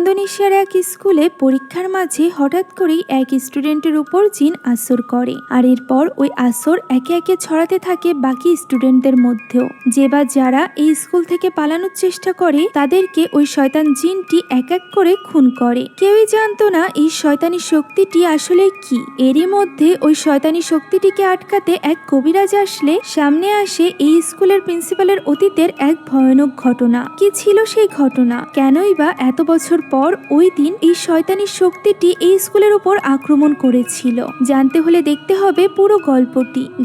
ইন্দোনেশিয়ার এক স্কুলে পরীক্ষার মাঝে হঠাৎ করেই এক স্টুডেন্টের উপর জিন আসর করে, আর এরপর ওই আসর একে একে ছড়াতে থাকে বাকি স্টুডেন্টদের মধ্যেও। যে বা যারা এই স্কুল থেকে পালানোর চেষ্টা করে তাদেরকে ওই শয়তান জিনটি এক এক করে খুন করে। কেউই জানতো না এই শয়তানি শক্তিটি আসলে কি। এরই মধ্যে ওই শয়তানি শক্তিটিকে আটকাতে এক কবিরাজ আসলে সামনে আসে এই স্কুলের প্রিন্সিপালের অতীতের এক ভয়ানক ঘটনা। কি ছিল সেই ঘটনা? কেনই বা এত বছর পর ওই দিন এই শয়তানি শক্তিটি এই স্কুলের উপর আক্রমণ করেছিল? জানতে হলে দেখতে হবে পুরো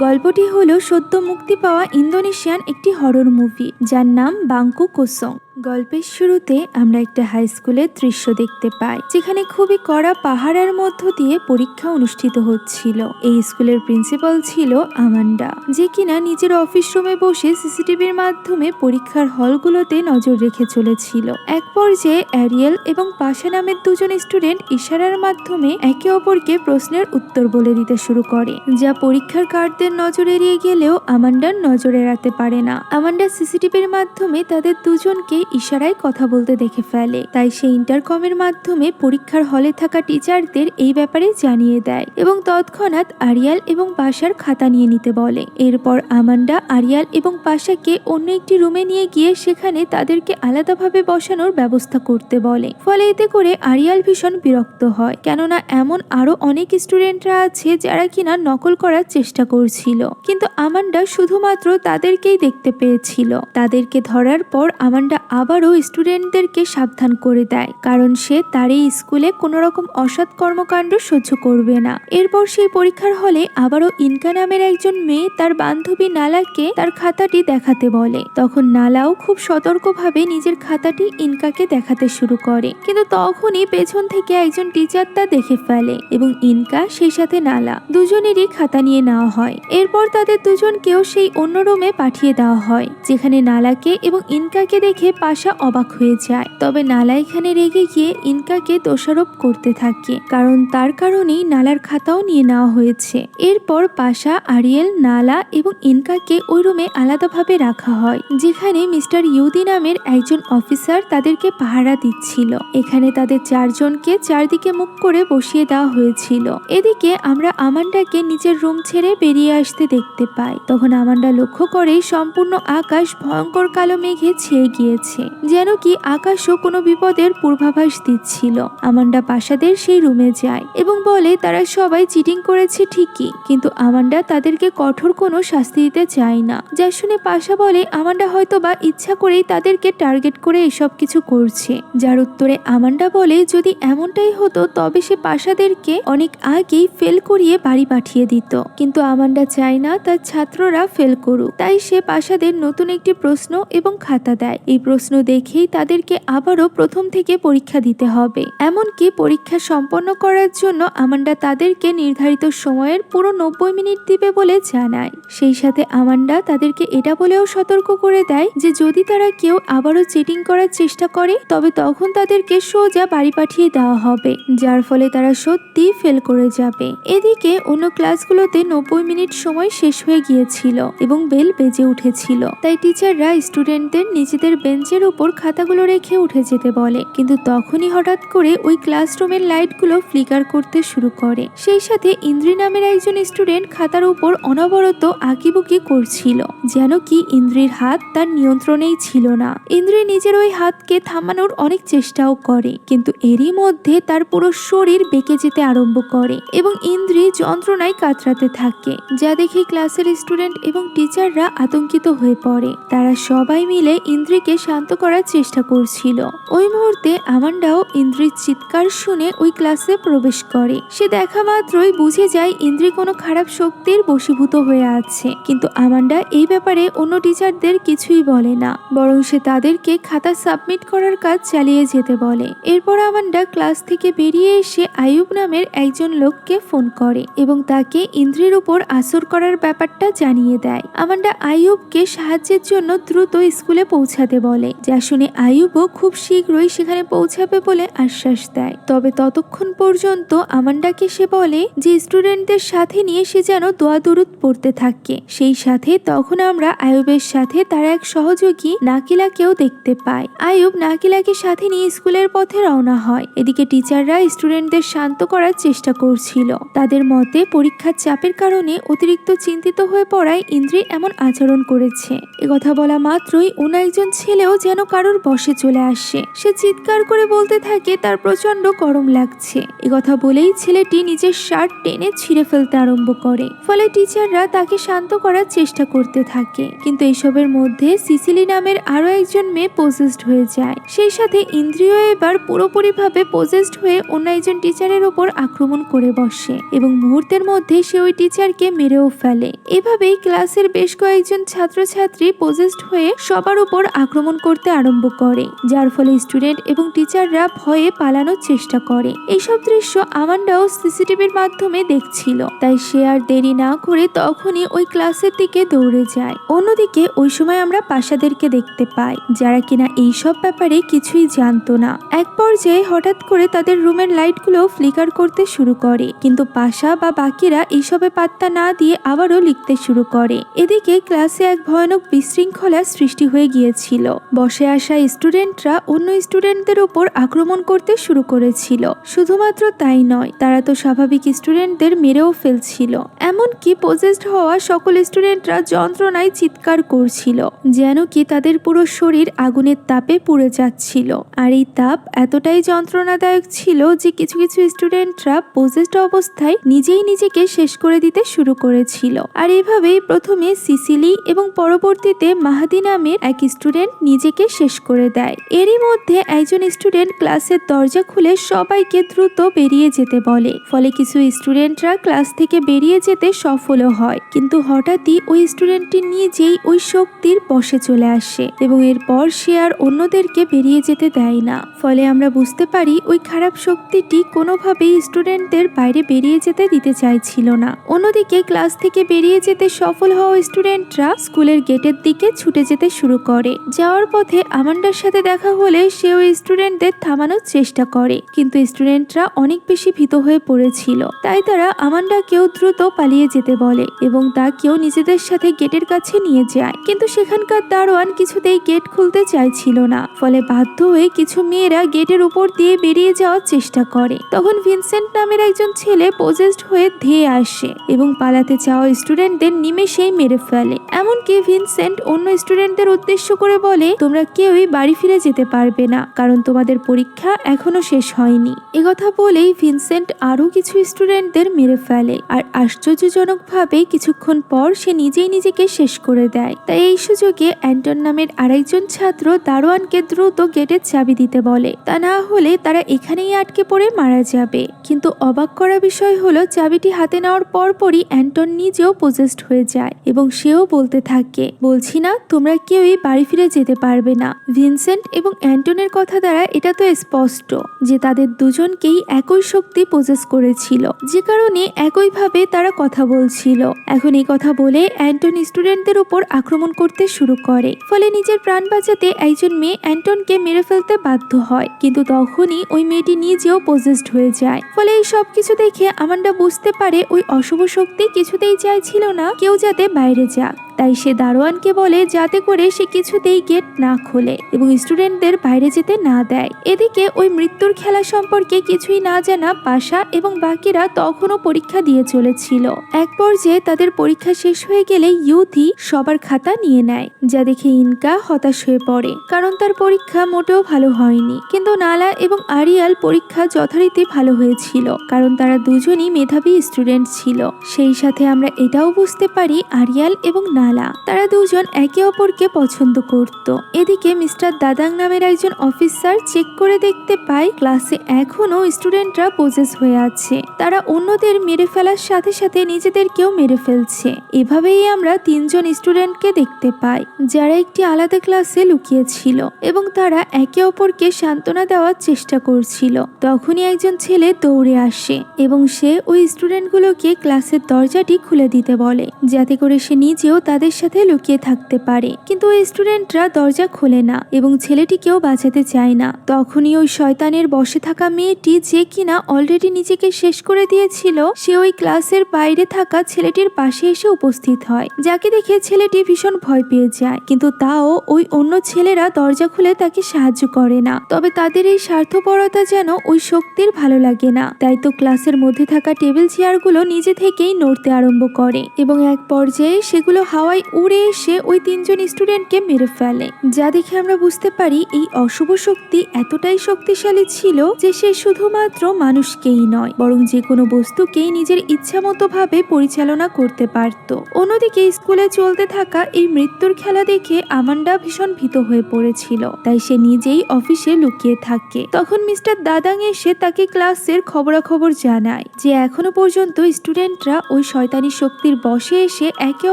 গল্পটি হলো সদ্য মুক্তি পাওয়া ইন্দোনেশিয়ান একটি হরর মুভি, যার নাম বাংকু কোসং। গল্পের শুরুতে আমরা একটা হাই স্কুলের দৃশ্য দেখতে পাই, যেখানে খুবই কড়া পাহাড়ের মধ্য দিয়ে পরীক্ষা অনুষ্ঠিত হচ্ছিল। এই স্কুলের প্রিন্সিপাল ছিল আমান্ডা, যে কিনা নিজের অফিস রুমে বসে সিসিটিভির মাধ্যমে পরীক্ষার হলগুলোতে নজর রেখে চলেছিল। এক পর্যায়ে অ্যারিয়েল এবং পাশা নামের দুজন স্টুডেন্ট ইশারার মাধ্যমে একে অপরকে প্রশ্নের উত্তর বলে দিতে শুরু করে, যা পরীক্ষার গার্ডদের নজর এড়িয়ে গেলেও আমান্ডার নজর এড়াতে পারে না। আমান্ডা সিসিটিভির মাধ্যমে তাদের দুজনকে ইশারায় কথা বলতে দেখে ফেলে, তাই সে ইন্টারকমের মাধ্যমে পরীক্ষার হলে থাকা টিচারদের এই ব্যাপারে জানিয়ে দেয় এবং তৎক্ষণাৎ আরিয়াল এবং পাশার খাতা নিয়ে নিতে বলে। এরপর আমান্ডা আরিয়াল এবং পাশাকে অন্য একটি রুমে নিয়ে গিয়ে সেখানে তাদেরকে আলাদাভাবে বসানোর ব্যবস্থা করতে বলে। ফলে এতে করে আরিয়াল ভীষণ বিরক্ত হয়, কেননা এমন আরো অনেক স্টুডেন্টরা আছে যারা কিনা নকল করার চেষ্টা করছিল, কিন্তু আমান্ডা শুধুমাত্র তাদেরকেই দেখতে পেয়েছিল। তাদেরকে ধরার পর আমান্ডা আবারও স্টুডেন্টদেরকে সাবধান করে দেয়, কারণ সে তার এই স্কুলে কোনো রকম অসৎ কর্মকাণ্ড সহ্য করবে না। এরপর সেই পরীক্ষার হলে আবারও ইনকা নামের একজন মেয়ে তার বান্ধবী নালাকে তার খাতাটি দেখাতে বলে। তখন নালাও খুব সতর্কভাবে নিজের খাতাটি ইনকাকে দেখাতে শুরু করে, কিন্তু তখনই পেছন থেকে একজন টিচার তা দেখে ফেলে এবং ইনকা সেই সাথে নালা দুজনেরই খাতা নিয়ে নেওয়া হয়। এরপর তাদের দুজনকেও সেই অন্য রুমে পাঠিয়ে দেওয়া হয়, যেখানে নালাকে এবং ইনকাকে দেখে পাশা অবাক হয়ে যায়। তবে নালা এখানে রেগে গিয়ে ইনকাকে দোষারোপ করতে থাকে, কারণ তার কারণেই নালার খাতাও নিয়ে নেওয়া হয়েছে। এরপর পাশা, আরিয়েল, নালা এবং ইনকাকে ওই রুমে আলাদাভাবে রাখা হয়, যেখানে মিস্টার ইউদি নামের একজন অফিসার তাদেরকে পাহারা দিচ্ছিল। এখানে তাদের চারজনকে চারদিকে মুখ করে বসিয়ে দেওয়া হয়েছিল। এদিকে আমরা আমান্ডাকে নিজের রুম ছেড়ে বেরিয়ে আসতে দেখতে পাই। তখন আমান্ডা লক্ষ্য করে সম্পূর্ণ আকাশ ভয়ঙ্কর কালো মেঘে ছেয়ে গিয়েছে, যেন কি আকাশও কোনো বিপদের পূর্বাভাস দিচ্ছিল। আমান্ডা পাশাদের সেই রুমে যায় এবং বলে তারা সবাই চিটিং করেছে ঠিকই, কিন্তু আমান্ডা তাদেরকে কঠোর কোনো শাস্তি দিতে চায় না। যা শুনে পাশা বলে আমান্ডা হয়তো বা ইচ্ছা করেই তাদেরকে টার্গেট করে এসব কিছু করছে, যার উত্তরে আমান্ডা বলে যদি এমনটাই হতো তবে সে পাশাদেরকে অনেক আগেই ফেল করিয়ে বাড়ি পাঠিয়ে দিত, কিন্তু আমান্ডা চায় না তার ছাত্ররা ফেল করুক। তাই সে পাশাদের নতুন একটি প্রশ্ন এবং খাতা দেয়। এই প্রশ্ন দেখেই তাদেরকে আবারও প্রথম থেকে পরীক্ষা দিতে হবে। এমনকি পরীক্ষা সম্পন্ন করার জন্য আমান্ডা তাদেরকে নির্ধারিত সময়ের পুরো 90 মিনিট দিবে বলে জানায়। সেই সাথে আমান্ডা তাদেরকে এটা বলেও সতর্ক করে দেয় যে যদি তারা কেউ আবারও চিটিং করার চেষ্টা করে তবে তখন তাদেরকে সোজা বাড়ি পাঠিয়ে দেওয়া হবে, যার ফলে তারা সত্যি ফেল করে যাবে। এদিকে অন্য ক্লাসগুলোতে 90 মিনিট সময় শেষ হয়ে গিয়েছিল এবং বেল বেজে উঠেছিল, তাই টিচাররা স্টুডেন্টদের নিজেদের বেঞ্চের উপর খাতাগুলো রেখে উঠে যেতে বলে। কিন্তু তখনই হঠাৎ করে ওই ক্লাসরুমের লাইটগুলো ফ্লিকার করতে শুরু করে। সেই সাথে ইন্দ্রি নামের একজন স্টুডেন্ট খাতার উপর অনবরত আঁকিবুকি করছিল, যেন কি ইন্দ্রির হাত তার নিয়ন্ত্রণেই ছিল না। ইন্দ্রি নিজের ওই হাতকে থামানোর অনেক চেষ্টাও করে, কিন্তু এরই মধ্যে তার পুরো শরীর বেঁকে যেতে আরম্ভ করে এবং ইন্দ্রি যন্ত্রণায় কাতরাতে থাকে, যা দেখে ক্লাসের স্টুডেন্ট এবং টিচাররা আতঙ্কিত হয়ে পড়ে। তারা সবাই মিলে ইন্দ্রিকে শান্ত করার চেষ্টা করছিল। ওই মুহূর্তে আমান্ডাও ইন্দ্রির চিৎকার শুনে ওই ক্লাসে প্রবেশ করে। সে দেখা মাত্রই বুঝে যায় ইন্দ্রি কোনো খারাপ শক্তির বশীভূত হয়ে আছে, কিন্তু আমান্ডা এই ব্যাপারে অন্য টিচারদের কিছুই বলে না, বরং সে তাদেরকে খাতা সাবমিট করার কাজ চালিয়ে যেতে বলে। এরপর আমান্ডা ক্লাস থেকে বেরিয়ে এসে আয়ুব নামের একজন লোককে ফোন করে এবং তাকে ইন্দ্রির উপর আসর করার ব্যাপারটা জানিয়ে দেয়। আমান্ডা আয়ুবকে সাহায্যের জন্য দ্রুত স্কুলে পৌঁছাতে বলে যা শুনে আইয়ুবও খুব শীঘ্রই সেখানে পৌঁছাবে বলে আশ্বাস দেয়। তবে ততক্ষণ পর্যন্ত আমান্ডাকে সে বলে যে স্টুডেন্টদের সাথে নিয়ে সে যেন দোয়া দুরুদ পড়তে থাকে। সেই সাথে তখন আমরা আইয়ুবের সাথে তার এক সহযোগী নাকিলাকেও দেখতে পাই। আইয়ুব নাকিলাকে সাথে নিয়ে স্কুলের পথে রওনা হয়। এদিকে টিচাররা স্টুডেন্টদের শান্ত করার চেষ্টা করছিল। তাদের মতে পরীক্ষার চাপের কারণে অতিরিক্ত চিন্তিত হয়ে পড়ায় ইন্দ্রি এমন আচরণ করেছে। একথা বলা মাত্রই অন্য একজন ছেলেও যেন কারোর বশে চলে আসে। সে চিৎকার করে বলতে থাকে তার প্রচন্ড গরম লাগছে। একথা বলেই ছেলেটি নিজের শার্ট টেনে ছিঁড়ে ফেলতে আরম্ভ করে। ফলে টিচাররা তাকে শান্ত করার চেষ্টা করতে থাকে। কিন্তু এইসবের মধ্যে সিসিলি নামের আরো একজন মেয়ে পজেসড হয়ে যায়। সেই সাথে ইন্দ্রিয় এবার পুরোপুরিভাবে পজেসড হয়ে অন্য একজন টিচারের ওপর আক্রমণ করে বসে এবং মুহূর্তের মধ্যে সে ওই টিচারকে মেরেও ফেলে। এভাবেই ক্লাসের বেশ কয়েকজন ছাত্রছাত্রী পজেসড হয়ে সবার উপর আক্রমণ করতে আরম্ভ করে, যার ফলে স্টুডেন্ট এবং টিচাররা ভয়ে পালানোর চেষ্টা করে। এইসব দৃশ্য আমান্ডাও সিসিটিভির মাধ্যমে দেখছিল, তাই সে আর দেরি না করে তখনই ওই ক্লাসের দিকে দৌড়ে যায়। অন্যদিকে ওই সময় আমরা পাশাদেরকে দেখতে পাই, যারা কিনা এইসব ব্যাপারে কিছুই জানতো না। এক পর্যায়ে হঠাৎ করে তাদের রুমের লাইটগুলো ফ্লিকার করতে শুরু করে, কিন্তু পাশা বা বাকিরা এইসবে পাত্তা না দিয়ে আবারও লিখতে শুরু করে। এদিকে ক্লাসে এক ভয়ানক বিশৃঙ্খলা সৃষ্টি হয়ে গিয়েছিল। বসে আসা স্টুডেন্টরা অন্য স্টুডেন্টদের উপর আক্রমণ করতে শুরু করেছিল। শুধুমাত্র তাই নয়, তারা তো স্বাভাবিক স্টুডেন্টদের মেরেও ফেলছিল। এমনকি পজেসড হওয়া সকল স্টুডেন্টরা যন্ত্রণায় চিৎকার করছিল, যেন কি তাদের পুরো শরীর আগুনের তাপে পুড়ে যাচ্ছিল। আর এই তাপ এতটাই যন্ত্রণাদায়ক ছিল যে কিছু কিছু স্টুডেন্টরা পজেসড অবস্থায় নিজেই নিজেকে শেষ করে দিতে শুরু করেছিল। আর এভাবেই প্রথমে সিসিলি এবং পরবর্তীতে মাহাদি নামের এক স্টুডেন্ট নিজেকে শেষ করে দেয়। এরই মধ্যে একজন স্টুডেন্ট ক্লাসের দরজা খুলে সবাইকে দ্রুত বেরিয়ে যেতে বলে। ফলে কিছু স্টুডেন্টরা ক্লাস থেকে বেরিয়ে যেতে সফলও হয়, কিন্তু হঠাৎই ওই স্টুডেন্টটি নিজেই ওই শক্তির বশে চলে আসে এবং এরপর সে আর অন্যদেরকে বেরিয়ে যেতে দেয় না। ফলে আমরা বুঝতে পারি ওই খারাপ শক্তিটি কোনোভাবেই স্টুডেন্টদের বাইরে বেরিয়ে যেতে দিতে চাইছিল না। অন্যদিকে ক্লাস থেকে বেরিয়ে যেতে সফল হওয়া স্টুডেন্টরা স্কুলের গেটের দিকে ছুটে যেতে শুরু করে। যাওয়ার পথে আমান্ডার সাথে দেখা হলে সে ওই স্টুডেন্টদের থামানোর চেষ্টা করে, কিন্তু স্টুডেন্টরা অনেক বেশি ভীত হয়ে পড়েছিল। তাই তারা আমান্ডাকেও দ্রুত পালিয়ে যেতে বলে এবং তাকেও নিজেদের সাথে গেটের কাছে নিয়ে যায়। কিন্তু সেখানকার দারোয়ান কিছুতেই গেট খুলতে চাইছিল না। ফলে বাধ্য হয়ে কিছু মেয়েরা গেটের উপর দিয়ে বেরিয়ে যাওয়ার চেষ্টা করে। তখন ভিনসেন্ট নামের একজন ছেলে পজেসড হয়ে ধেয়ে আসে এবং পালাতে চাওয়া স্টুডেন্টদের নিমেষেই মেরে ফেলে। এমনকি ভিনসেন্ট অন্য স্টুডেন্টদের উদ্দেশ্য করে বলে, তোমরা কেউই বাড়ি ফিরে যেতে পারবে না, কারণ তোমাদের পরীক্ষা এখনো শেষ হয়নি। একথা বলেই ভিনসেন্ট আরো কিছু স্টুডেন্টদের মেরে ফেলে। আর আশ্চর্যজনকভাবে কিছুক্ষণ পর সে নিজেই নিজেকে শেষ করে দেয়। তাই এই সুযোগে অ্যান্টন নামের আরেকজন ছাত্র দারোয়ানকে দ্রুত গেটের চাবি দিতে বলে, তা না হলে তারা এখানেই আটকে পড়ে মারা যাবে। কিন্তু অবাক করা বিষয় হলো, চাবিটি হাতে নেওয়ার পরপরই অ্যান্টন নিজেও পজেসড হয়ে যায় এবং সেও বলতে থাকে, বলছি না তোমরা কেউই বাড়ি ফিরে যেতে পারবে না। ভিনসেন্ট এবং অ্যান্টনের কথা দ্বারা এটা তো স্পষ্ট যে তাদের দুজনকেই একই শক্তি পজেস করেছিল, যে কারণে একইভাবে তারা কথা বলছিল। এখন এই কথা বলে অ্যান্টন স্টুডেন্টদের উপর আক্রমণ করতে শুরু করে। ফলে নিজের প্রাণ বাঁচাতে একজন মেয়ে অ্যান্টনকে মেরে ফেলতে বাধ্য হয়, কিন্তু তখনই ওই মেয়েটি নিজেও পজেসড হয়ে যায়। ফলে এই সব কিছু দেখে আমান্ডা বুঝতে পারে ওই অশুভ শক্তি কিছুতেই চাইছিল না কেউ যাতে বাইরে যাক। তাই সে দারোয়ানকে বলে যাতে করে সে কিছুতেই গেট না খোলে এবং স্টুডেন্টদের বাইরে যেতে না দেয়। এদিকে ওই মৃত্যুর খেলা সম্পর্কে কিছুই না জানা পাশা এবং বাকিরা তখনও পরীক্ষা দিয়ে চলেছিল। এক পর্যায়ে তাদের পরীক্ষা শেষ হয়ে গেলে ইউথি সবার খাতা নিয়ে নেয়, যা দেখে ইনকা হতাশ হয়ে পড়ে, কারণ তার পরীক্ষা মোটেও ভালো হয়নি। কিন্তু নালা এবং আরিয়াল পরীক্ষা যথারীতি ভালো হয়েছিল, কারণ তারা দুজনই মেধাবী স্টুডেন্ট ছিল। সেই সাথে আমরা এটাও বুঝতে পারি আরিয়াল এবং নালা তারা দুজন একে অপরকে পছন্দ করত। এদিকে মিস্টার দাদাং নামের একজন অফিসার চেক করে দেখতে পায় ক্লাসে এখনো স্টুডেন্টরা পজেস হয়ে আছে। তারা অন্যদের মেরে ফেলার সাথে সাথে নিজেদেরকেও মেরে ফেলছে। এভাবেই আমরা তিনজন স্টুডেন্টকে দেখতে পাই, যারা একটি আলাদা ক্লাসে লুকিয়েছিল এবং তারা একে অপরকে সান্ত্বনা দেওয়ার চেষ্টা করছিল। তখনই একজন ছেলে দৌড়ে আসে এবং সে ওই স্টুডেন্টগুলোকে ক্লাসের দরজাটি খুলে দিতে বলে, যাতে করে সে নিজেও তাদের সাথে লুকিয়ে থাকতে পারে, কিন্তু ওই স্টুডেন্টরা দরজা খোলে না এবং ছেলেটিকেও বাঁচাতে চায় না। তখনই ওই শয়তানের বশে থাকা মেয়েটি, যে কিনা অলরেডি নিজেকে শেষ করে দিয়েছিল, সে ওই ক্লাসের বাইরে থাকা ছেলেটির পাশে এসে উপস্থিত হয়, যাকে দেখে ছেলেটি ভীষণ ভয় পেয়ে যায়। কিন্তু তাও ওই অন্য ছেলেরা দরজা খুলে তাকে সাহায্য করে না। তবে তাদের এই স্বার্থপরতা যেন ওই শক্তির ভালো লাগে না, তাই তো ক্লাসের মধ্যে থাকা টেবিল চেয়ারগুলো নিজে থেকেই নড়তে আরম্ভ করে এবং এক পর্যায়ে সেগুলো হাওয়ায় উড়ে এসে ওই 3 জন স্টুডেন্টকে মেরে ফেলে। যা দেখে আমরা বুঝতে পারি এই অশুভ শক্তি এতটাই শক্তিশালী ছিল যে সে শুধুমাত্র মানুষকেই নয়, বরং যে কোনো বস্তুকেই নিজের ইচ্ছামতো ভাবে পরিচালনা করতে পারত। অন্যদিকে স্কুলে চলতে থাকা এই মৃত্যুর খেলা দেখে আমান্ডা ভীষণ ভীত হয়ে পড়েছিল, তাই সে নিজেই অফিসে লুকিয়ে থাকে। তখন মিস্টার দাদাং এসে তাকে ক্লাসের খবরাখবর জানায় যে এখনো পর্যন্ত স্টুডেন্টরা ওই শয়তানি শক্তির বশে এসে একে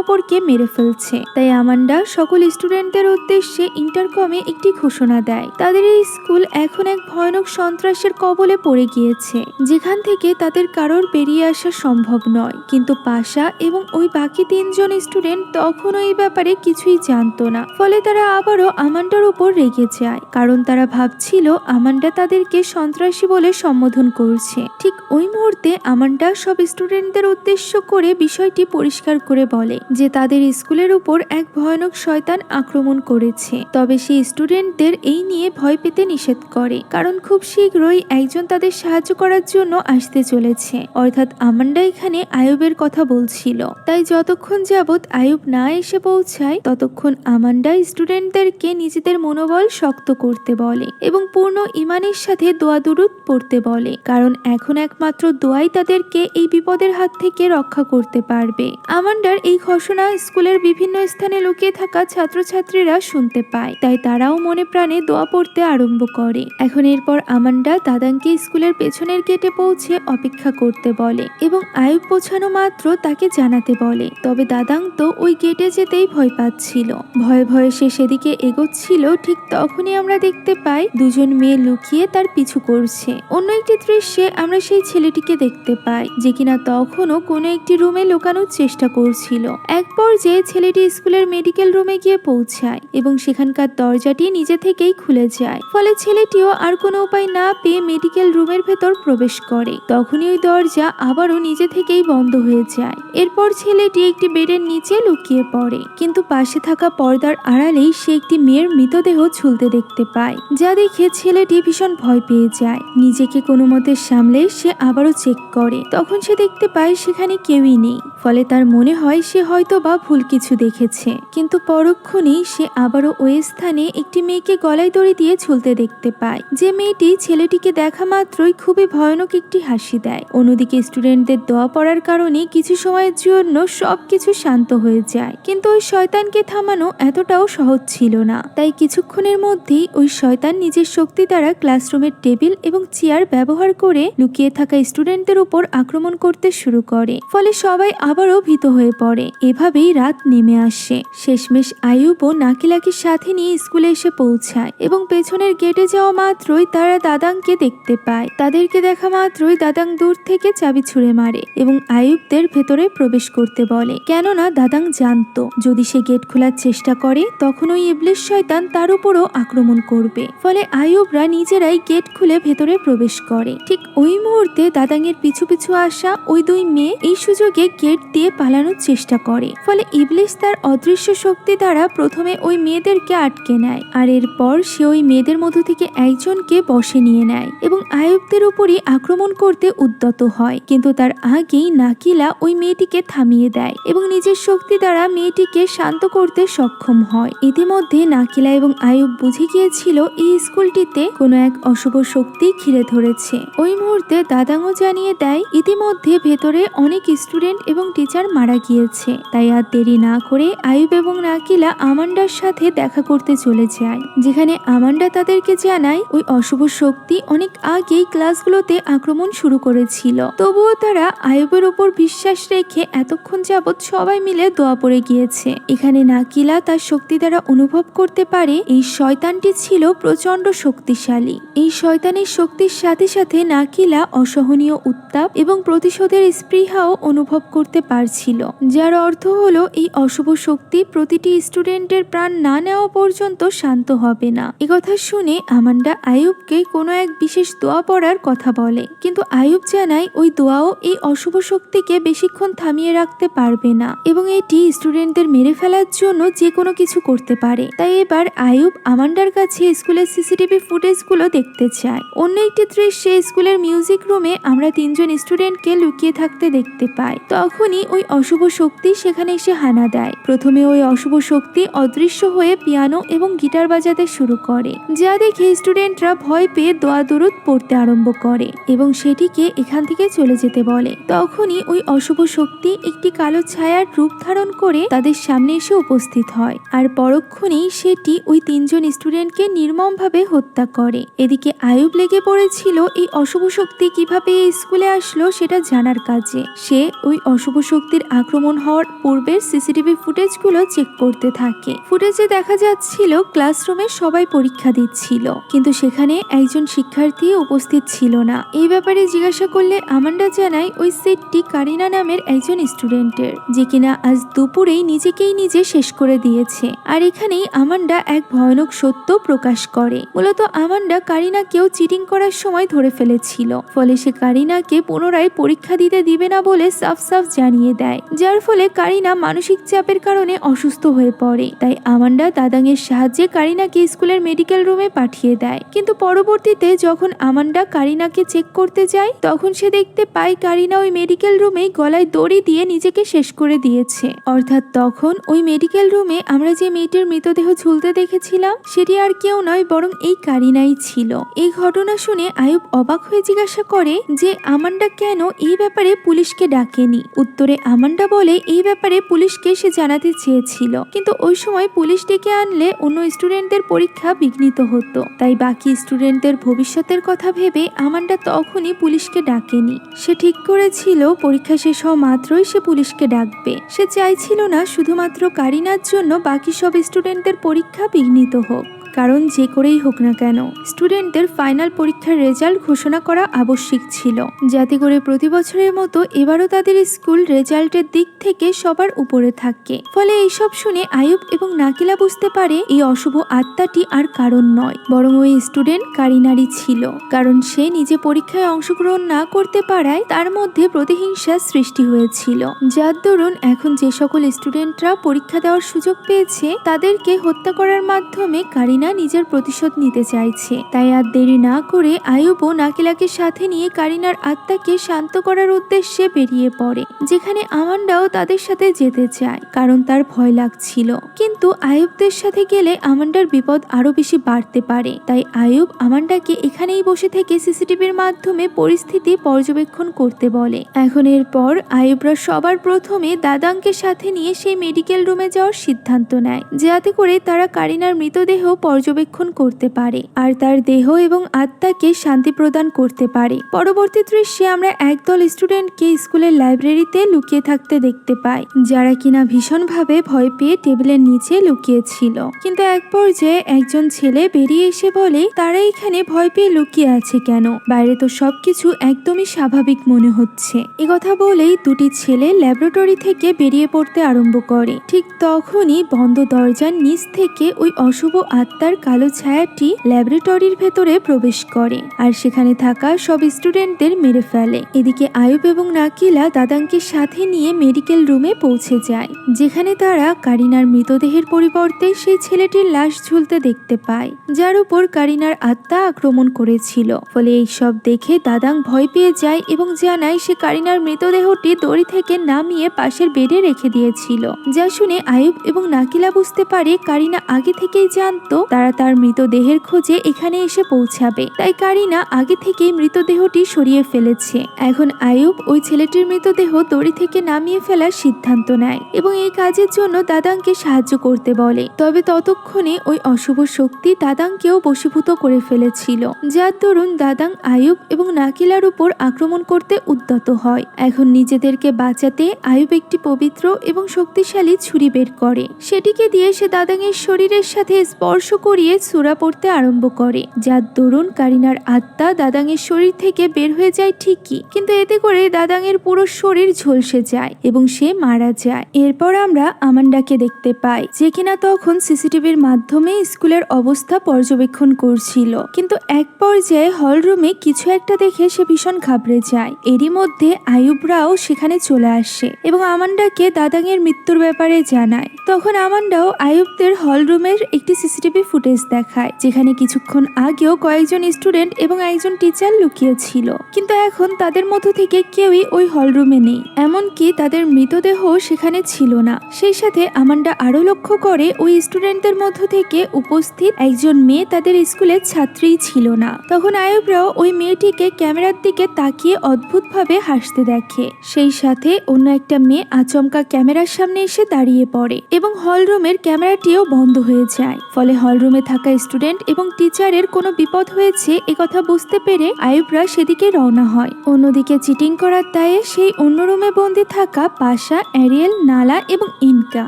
অপরকে মেরে ফেলছে। তাই আমান্ডা সকল স্টুডেন্টদের উদ্দেশ্যে ইন্টারকমে একটি ঘোষণা দেয়, তাদের এই স্কুল এখন এক ভয়ানক সন্ত্রাসের কবলে পড়ে গিয়েছে, যেখান থেকে তাদের কারোর বেরিয়ে আসা সম্ভব নয়। কিন্তু পাশা এবং ওই বাকি 3 জন স্টুডেন্ট তখনও এই ব্যাপারে কিছুই জানতো না। ফলে তারা আবারও আমান্ডার উপর রেগে যায়, কারণ তারা ভাবছিল আমান্ডা তাদেরকে সন্ত্রাসী বলে সম্বোধন করছে। ঠিক ওই মুহূর্তে আমান্ডা সব স্টুডেন্টদের উদ্দেশ্য করে বিষয়টি পরিষ্কার করে বলে যে তাদের স্কুলের উপর এক ভয়ানক শয়তান আক্রমণ করেছে। তবে সেই স্টুডেন্টদের এই নিয়ে ভয় পেতে নিষেধ করে, কারণ খুব শীঘ্রই একজন তাদের সাহায্য করার জন্য আসতে চলেছে। অর্থাৎ আমান্ডা এখানে আয়ুবের কথা বলছিল। তাই যতক্ষণ যাবৎ আয়ুব না এসে পৌঁছায় ততক্ষণ আমান্ডা স্টুডেন্টদেরকে নিজেদের মনোবল শক্ত করতে বলে এবং পূর্ণ ঈমানের সাথে দোয়া দুরুদ পড়তে বলে, কারণ এখন একমাত্র দোয়াই তাদেরকে এই বিপদের হাত থেকে রক্ষা করতে পারবে। আমান্ডার এই ঘোষণা স্কুলের বিভিন্ন স্থানে লুকিয়ে থাকা ছাত্রছাত্রীরা শুনতে পায়, তাই তারাও মনে প্রাণে দোয়া পড়তে আরম্ভ করে। এখন এরপর আমান্ডা দাদাংকে স্কুলের পেছনের গেটে পৌঁছে অপেক্ষা করতে বলে এবং আয়ুব পৌঁছানো মাত্র তাকে জানাতে বলে। তবে দাদাং তো ওই গেটে যেতেই ভয় পাচ্ছিল। ভয়ে ভয়ে সে সেদিকে এগোচ্ছিল। ঠিক তখনই আমরা দেখতে পাই 2 জন মেয়ে লুকিয়ে তার পিছু করছে। অন্য একটি দৃশ্যে আমরা সেই ছেলেটিকে দেখতে পাই যে কিনা তখনও কোনো একটি রুমে লুকানোর চেষ্টা করছিল। এক পর্যায়ে ছেলেটি স্কুলের মেডিকেল রুমে গিয়ে পৌঁছায় এবং সেখানকার দরজাটি নিজে থেকেই খুলে যায়। ফলে ছেলেটিও আর কোনো উপায় না পেয়ে মেডিকেল রুমের ভেতর প্রবেশ করে। তখনই ওই দরজা আবারও নিজে থেকেই বন্ধ হয়ে যায়। এরপর ছেলেটি একটি বেডের নিচে লুকিয়ে পড়ে, কিন্তু পাশে থাকা পর্দার আড়ালেই সে একটি মেয়ের মৃতদেহ ঝুলতে দেখতে পায়, যা দেখে ছেলেটি ভীষণ ভয় পেয়ে যায়। নিজেকে কোনো মতে সামলে সে আবারও চেক করে। তখন সে দেখতে পায় সেখানে কেউই নেই। ফলে তার মনে হয় সে হয়তো বা ভুল কিছু দেখেছে, কিন্তু পরক্ষণেই সে আবারও ওই স্থানে একটি মেয়েকে গলায় দড়ি দিয়ে ঝুলতে দেখতে পায়, যে মেয়েটি ছেলেটিকে দেখা মাত্রই খুবই ভয়ানক একটি হাসি দেয়। অন্যদিকে স্টুডেন্টদের দোয়া পড়ার কারণে কিছু সময়ের জন্য সবকিছু শান্ত হয়ে যায়, কিন্তু ওই শয়তানকে থামানো এতটাও সহজ ছিল না। তাই কিছুক্ষণের মধ্যেই ওই শয়তান নিজের শক্তি দ্বারা ক্লাসরুমের টেবিল এবং চেয়ার ব্যবহার করে লুকিয়ে থাকা স্টুডেন্টদের উপর আক্রমণ করতে শুরু করে। ফলে সবাই আবারও ভীত হয়ে পড়ে। এভাবেই রাত নেমে আসে। শেষমেশ আয়ুব ও নাকিলাকে সাথে নিয়ে স্কুলে এসে পৌঁছায় এবং পেছনের গেটে যাওয়া মাত্রই তারা দাদাংকে দেখতে পায়। তাদেরকে দেখা মাত্রই দাদাং দূর থেকে চাবি ছুঁড়ে মারে এবং আয়ুবদের ভেতরে প্রবেশ করতে বলে, কেননা দাদাং জানতো যদি সে গেট খোলার চেষ্টা করে তখন ওই ইবলিশ শয়তান তার উপরও আক্রমণ করবে। ফলে আয়ুবরা নিজেরাই গেট খুলে ভেতরে প্রবেশ করে। ঠিক ওই মুহূর্তে দাদাং এর পিছু পিছু আসা ওই 2 মেয়ে এই সুযোগে গেট দিয়ে পালানোর চেষ্টা করে। ফলে ইবলিশ তার অদৃশ্য শক্তি দ্বারা প্রথমে ওই মেয়েদেরকে আটকে নেয়, আর এরপর সে ওই মেয়েদের মধ্য থেকে একজনকে বশে নিয়ে নেয় এবং আয়ুবদের উপরই আক্রমণ করতে উদ্যত হয়। কিন্তু তার আগেই নাকিলা ওই মেয়েটিকে থামিয়ে দেয় এবং নিজের শক্তি দ্বারা মেয়েটিকে শান্ত করতে সক্ষম হয়। ইতিমধ্যে নাকিলা এবং আয়ুব বুঝে গিয়েছিল এই স্কুলটিতে কোনো এক অশুভ শক্তি ঘিরে ধরেছে। ওই মুহূর্তে দাদাংও জানিয়ে দেয় ইতিমধ্যে ভেতরে অনেক স্টুডেন্ট এবং টিচার মারা গিয়েছে। তাই আর দেরি না করে আয়ুব এবং নাকিলা আমান্ডার সাথে দেখা করতে চলে যায়, যেখানে আমান্ডা তাদেরকে জানায় ওই অশুভ শক্তি অনেক আগেই ক্লাসগুলোতে আক্রমণ শুরু করেছিল। তবুও তারা আয়ুবের উপর বিশ্বাস রেখে এতক্ষণ যাবৎ সবাই মিলে দোয়া পড়ে গিয়েছে। এখানে নাকিলা তার শক্তি দ্বারা অনুভব করতে পারে এই শয়তানটি ছিল প্রচন্ড শক্তিশালী। এই শয়তানের শক্তির সাথে সাথে নাকিলা অসহনীয় উত্তাপ এবং প্রতিশোধের স্পৃহাও অনুভব করতে পারছিল, যার অর্থ হলো এই অশুভ শক্তি প্রতিটি স্টুডেন্টের প্রাণ না নেওয়া পর্যন্ত শান্ত হবে না। একথা শুনে আমান্ডা আইয়ুবকে কোনো এক বিশেষ দোয়া পড়ার কথা বলে, কিন্তু আইয়ুব জানায় ওই দোয়াও এই অশুভ শক্তিকে বেশিক্ষণ থামিয়ে রাখতে পারবে না এবং এটি স্টুডেন্টদের মেরে ফেলার জন্য যে কোনো কিছু করতে পারে। তাই এবার আইয়ুব আমান্ডার কাছে স্কুলের সিসিটিভি ফুটেজগুলো দেখতে চায়। অন্য একটি দৃশ্যে স্কুলের মিউজিক রুমে আমরা 3 জন স্টুডেন্টকে লুকিয়ে থাকতে দেখতে পাই। তখনই ওই অশুভ শক্তি সেখানে এসে হানা দেয়। প্রথমে ওই অশুভ শক্তি অদৃশ্য হয়ে পিয়ানো এবং গিটার বাজাতে শুরু করে, যা দেখে স্টুডেন্টরা ভয় পেয়ে দোয়া দরুদ পড়তে আরম্ভ করে এবং সেটিকে এখান থেকে চলে যেতে বলে। তখনই ওই অশুভ শক্তি একটি কালো ছায়ার রূপ ধারণ করে তাদের সামনে এসে উপস্থিত হয় আর পরক্ষণেই সেটি ওই 3 জন স্টুডেন্টকে নির্মমভাবে হত্যা করে। এদিকে আইয়ুব লেগে পড়েছিল এই অশুভ শক্তি কিভাবে এই স্কুলে আসলো সেটা জানার কাজে। সে ওই অশুভ শক্তির আক্রমণ হওয়ার পূর্বের সিসিটিভি ফুটেজগুলো চেক করতে থাকে। ফুটেজে দেখা যাচ্ছিল ক্লাসরুমে সবাই পরীক্ষা দিচ্ছিল, কিন্তু সেখানে একজন শিক্ষার্থী উপস্থিত ছিল না। এই ব্যাপারে জিজ্ঞাসা করলে আমান্ডা জানায় ওই সেটটি কারিনা নামের একজন স্টুডেন্টের, যে কিনা আজ দুপুরেই নিজেকেই নিজে শেষ করে দিয়েছে। আর এখানেই আমান্ডা এক ভয়ানক সত্য প্রকাশ করে। মূলত আমান্ডা কারিনাকেও চিটিং করার সময় ধরে ফেলেছিল, ফলে সে কারিনাকে পুনরায় পরীক্ষা দিবে না বলে সাফ সাফ জানিয়ে দেয়, যার ফলে কারিনা মানসিক চাপের কারণে অসুস্থ হয়ে পড়ে। তাই আমান্ডা দাদাঙের সাহায্যে কারিনাকে স্কুলের মেডিকেল রুমে পাঠিয়ে দেয়। কিন্তু পরবর্তীতে যখন আমান্ডা কারিনাকে চেক করতে যায়, তখন সে দেখতে পায় কারিনা ওই মেডিকেল রুমে গলায় দড়ি দিয়ে নিজেকে শেষ করে দিয়েছে। অর্থাৎ তখন ওই মেডিকেল রুমে আমরা যে মেয়েটির মৃতদেহ ঝুলতে দেখেছিলাম সেটি আর কেউ নয়, বরং এই কারিনাই ছিল। এই ঘটনা শুনে আইয়ুব অবাক হয়ে জিজ্ঞাসা করে যে আমান্ডা কেন এই ব্যাপারে পুলিশকে ডাকেনি। উত্তরে আমান্ডা বলে এই ব্যাপারে পুলিশকে সে জানাতে চেয়েছিল, কিন্তু ওই সময় পুলিশ ডেকে আনলে অন্য স্টুডেন্টদের পরীক্ষা বিঘ্নিত হতো। তাই বাকি স্টুডেন্টদের ভবিষ্যতের কথা ভেবে আমান্ডা তখনই পুলিশকে ডাকেনি। সে ঠিক করেছিল পরীক্ষা শেষ হওয়া মাত্রই সে পুলিশকে ডাকবে। সে চাইছিল না শুধুমাত্র কারিনার জন্য বাকি সব স্টুডেন্টদের পরীক্ষা বিঘ্নিত হোক, কারণ যে করেই হোক না কেন স্টুডেন্টদের ফাইনাল পরীক্ষার রেজাল্ট ঘোষণা করা আবশ্যিক ছিল, যাতে করে প্রতি বছরের মতো এবারও তাদের স্কুল রেজাল্টের দিক থেকে সবার উপরে থাকে। ফলে এইসব শুনে আইয়ুব এবং নাকিলা বুঝতে পারে এই অশুভ আত্মাটি আর কারণ নয়, বরং ওই স্টুডেন্ট কারিনারই ছিল। কারণ সে নিজে পরীক্ষায় অংশগ্রহণ না করতে পারায় তার মধ্যে প্রতিহিংসা সৃষ্টি হয়েছিল, যার দরুন এখন যে সকল স্টুডেন্টরা পরীক্ষা দেওয়ার সুযোগ পেয়েছে তাদেরকে হত্যা করার মাধ্যমে কারিনা নিজের প্রতিশোধ নিতে চাইছে। তাই আর দেরি না করে আইয়ুব ও নাকিলাকে সাথে নিয়ে কারিনার আত্মাকে শান্ত করার উদ্দেশ্যে বেরিয়ে পড়ে, যেখানে আমান্ডাও তাদের সাথে যেতে চায়, কারণ তার ভয় লাগছিল। কিন্তু আইয়ুবদের সাথে গেলে আমান্ডার বিপদ আরো বেশি বাড়তে পারে। তাই আইয়ুব আমান্ডাকে এখানেই বসে থেকে সিসিটিভির মাধ্যমে পরিস্থিতি পর্যবেক্ষণ করতে বলে। এখন এরপর আইয়ুবরা সবার প্রথমে দাদাংকে সাথে নিয়ে সেই মেডিকেল রুমে যাওয়ার সিদ্ধান্ত নেয়, যাতে করে তারা কারিনার মৃতদেহ পর্যবেক্ষণ করতে পারে আর তার দেহ এবং আত্মাকে শান্তি প্রদান করতে পারে। পরবর্তী দৃশ্যে আমরা একদল স্টুডেন্টকে স্কুলের লাইব্রেরিতে লুকিয়ে থাকতে দেখতে পাই, যারা কিনা ভীষণভাবে ভয় পেয়ে টেবিলের নিচে লুকিয়েছিল। কিন্তু এক পর্যায়ে একজন ছেলে বেরিয়ে এসে বলে তারা এখানে ভয় পেয়ে লুকিয়ে আছে কেন, বাইরে তো সবকিছু একদমই স্বাভাবিক মনে হচ্ছে। একথা বলেই দুটি ছেলে ল্যাবরেটরি থেকে বেরিয়ে পড়তে আরম্ভ করে। ঠিক তখনই বন্ধ দরজার নিচ থেকে ওই অশুভ আত্মার কালো ছায়াটি ল্যাবরেটরির ভেতরে প্রবেশ করে আর সেখানে থাকা সব স্টুডেন্টদের মেরে ফেলে। এদিকে আইয়ুব এবং নাকিলা দাদাংকে সাথে নিয়ে মেডিকেল রুমে পৌঁছে যায়, যেখানে তারা কারিনার মৃতদেহের পরিবর্তে সেই ছেলেটির লাশ ঝুলতে দেখতে পায়, যার উপর কারিনার আত্মা আক্রমণ করেছিল। ফলে এইসব দেখে দাদাং ভয় পেয়ে যায় এবং জানায় সে কারিনার মৃতদেহটি দড়ি থেকে নামিয়ে পাশের বেডে রেখে দিয়েছিল। যা শুনে আইয়ুব এবং নাকিলা বুঝতে পারে কারিনা আগে থেকেই জানতো তারা তার মৃতদেহের খোঁজে এখানে এসে পৌঁছাবে, তাই কারিনা আগে থেকেই মৃতদেহটি সরিয়ে ফেলেছে। এখন আইয়ুব ওই ছেলেটির মৃতদেহ দড়ি থেকে নামিয়ে ফেলার সিদ্ধান্ত নেয় এবং এই কাজের জন্য দাদাংকে সাহায্য করতে বলে। তবে ততক্ষণে ওই অশুভ শক্তি দাদাংকেও বশীভূত করে ফেলেছিল, যার দরুন দাদাং আইয়ুব এবং নাকিলার উপর আক্রমণ করতে উদ্যত হয়। এখন নিজেদেরকে বাঁচাতে আইয়ুব একটি পবিত্র এবং শক্তিশালী ছুরি বের করে। সেটিকে দিয়ে সে দাদাংয়ের শরীরের সাথে স্পর্শ করিয়ে সূরা পড়তে আরম্ভ করে, যার দরুন কারিনার আত্মা দাদাঙের শরীর থেকে বের হয়ে যায় ঠিকই, কিন্তু এতে করে দাদাঙের পুরো শরীর ঝলসে যায় এবং সে মারা যায়। এরপর আমরা আমান্ডাকে দেখতে পাই, যে কিনা তখন সিসিটিভির মাধ্যমে স্কুলের অবস্থা পর্যবেক্ষণ করছিল, কিন্তু এক পর্যায়ে হল রুমে কিছু একটা দেখে সে ভীষণ ঘাবড়ে যায়। এরই মধ্যে আয়ুবরাও সেখানে চলে আসে এবং আমান্ডাকে দাদাঙের মৃত্যুর ব্যাপারে জানায়। তখন আমান্ডাও আয়ুবদের হল রুমের একটি সিসিটিভি ফুটেজ দেখায়, যেখানে কিছুক্ষণ আগেও কয়েকজন স্টুডেন্ট এবং একজন টিচার লুকিয়ে ছিল, কিন্তু এখন তাদের মধ্য থেকে কেউই ওই হল রুমে নেই, এমনকি তাদের মৃতদেহ সেখানে ছিল না। সেই সাথে আমান্ডা আরো লক্ষ্য করে ওই স্টুডেন্টদের মধ্য থেকে উপস্থিত একজন মেয়ে তাদের স্কুলের ছাত্রীই ছিল না। তখন আয়ুবরাও ওই মেয়েটিকে ক্যামেরার দিকে তাকিয়ে অদ্ভুতভাবে হাসতে দেখে। সেই সাথে অন্য একটা মেয়ে আচমকা ক্যামেরার সামনে এসে দাঁড়িয়ে পড়ে এবং হল রুমের ক্যামেরাটিও বন্ধ হয়ে যায়। ফলে হল রুমে থাকা স্টুডেন্ট এবং টিচারের কোনো বিপদ হয়েছে একথা বুঝতে পেরে আয়ুবরা সেদিকে রওনা হয়। অন্যদিকে চিটিং করার দায়ে সেই অন্য রুমে বন্দি থাকা পাশা, এরিয়েল, নালা এবং ইনকা